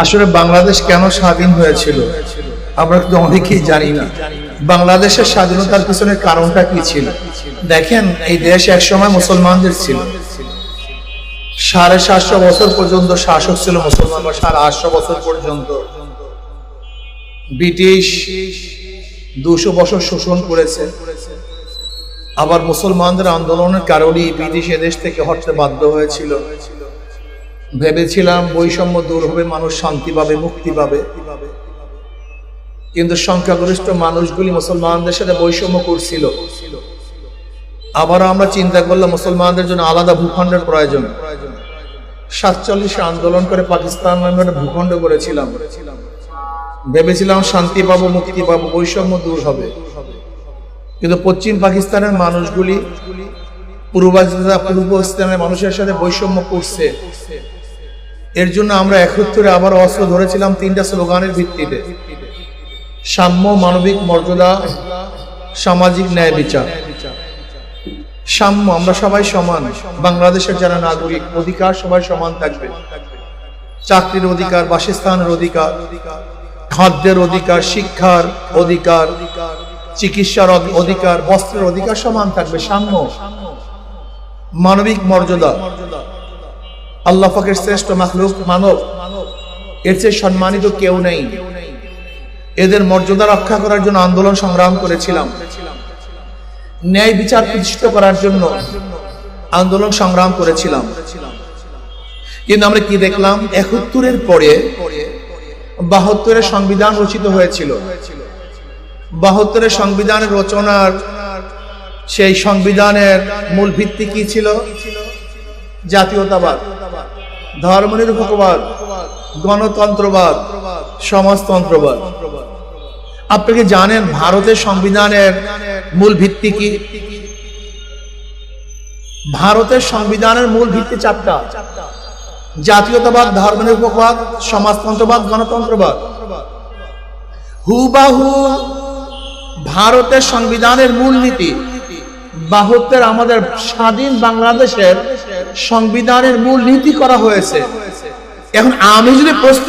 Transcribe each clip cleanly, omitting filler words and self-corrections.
আসলে বাংলাদেশ কেন স্বাধীন হয়েছিল আমরা কিন্তু অনেকেই জানি না। বাংলাদেশের স্বাধীনতার পিছনে কারণটা কি ছিল? দেখেন, এই দেশ একসময় মুসলমানদের ছিল। 750 বছর পর্যন্ত শাসক ছিল মুসলমান, বা 850 বছর পর্যন্ত ব্রিটিশ 200 বছর শোষণ করেছে। আবার মুসলমানদের আন্দোলনের কারণেই ব্রিটিশ এদেশ থেকে হটতে বাধ্য হয়েছিল। ভেবেছিলাম বৈষম্য দূর হবে, মানুষ শান্তি পাবে, মুক্তি পাবে, কিন্তু সংখ্যাগরিষ্ঠ মানুষগুলি মুসলমানদের সাথে বৈষম্য করছিল। আবার আমরা চিন্তা করলাম মুসলমানদের জন্য আলাদা ভূখণ্ডের প্রয়োজন। 47 আন্দোলন করে পাকিস্তান নামে একটা ভূখণ্ড করেছিলাম। ভেবেছিলাম শান্তি পাবো, মুক্তি পাবো, বৈষম্য দূর হবে, কিন্তু পশ্চিম পাকিস্তানের মানুষগুলি পূর্ব পাকিস্তানের মানুষের সাথে বৈষম্য করছে। এর জন্য আমরা 71-এ আবার অস্ত্র ধরেছিলাম 3টা স্লোগানের ভিত্তিতে: সাম্য, মানবিক মর্যাদা, সামাজিক ন্যায় বিচার। সাম্য, আমরা সবাই সমান। বাংলাদেশের যারা নাগরিক, অধিকার সবাই সমান থাকবে। চাকরির অধিকার, বাসস্থানের অধিকার, খাদ্যের অধিকার, শিক্ষার অধিকার, চিকিৎসার অধিকার, বস্ত্রের অধিকার সমান থাকবে। সাম্য, মানবিক মর্যাদা। আল্লাহ পাকের শ্রেষ্ঠ মাখলুক মানব, এর চেয়ে সম্মানিত কেউ নেই। এদের মর্যাদা রক্ষা করার জন্য আন্দোলন সংগ্রাম করেছিলাম। ন্যায় বিচার প্রতিষ্ঠিত করার জন্য আন্দোলন সংগ্রাম করেছিলাম। কিন্তু আমরা কি দেখলাম? 71-এর পরে 72-এর সংবিধান রচিত হয়েছিল। 72-এর সংবিধানের রচনার সেই সংবিধানের মূল ভিত্তি কি ছিল? জাতীয়তাবাদ, ধর্মনিরপেক্ষবাদ, গণতন্ত্রবাদ, সমাজতন্ত্রবাদ। আপনি কি জানেন ভারতের সংবিধানের মূল ভিত্তি কি? ভারতের সংবিধানের মূল ভিত্তি 4টা: জাতীয়তাবাদ, ধর্মনিরপেক্ষবাদ, সমাজতন্ত্রবাদ, গণতন্ত্রবাদ। হুবাহু ভারতের সংবিধানের মূলনীতি 72 আমাদের স্বাধীন বাংলাদেশের সংবিধানের মূল নীতি করা হয়েছে। এখন আমি যদি প্রশ্ন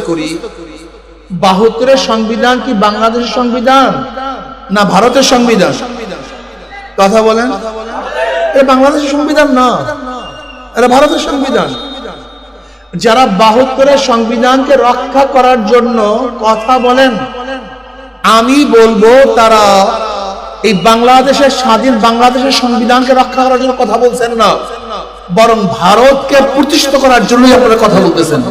করি 72-এর সংবিধান কি বাংলাদেশের সংবিধান না ভারতের সংবিধান? কথা বলেন। এটা বাংলাদেশের সংবিধান না, এটা ভারতের সংবিধান। যারা 72-এর সংবিধানকে রক্ষা করার জন্য কথা বলেন, আমি বলবো তারা এই বাংলাদেশের স্বাধীন বাংলাদেশের সংবিধানকে রক্ষা করার জন্য কথা বলছেন না, বরং ভারতকে প্রতিষ্ঠিত করার জন্যই আপনারা কথা বলতেছেন।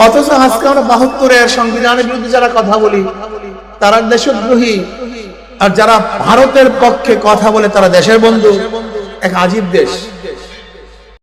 অথচ আজকে আমরা 72-এর সংবিধানের বিরুদ্ধে যারা কথা বলি তারা দেশদ্রোহী, আর যারা ভারতের পক্ষে কথা বলে তারা দেশের বন্ধু। এক আজীব দেশ।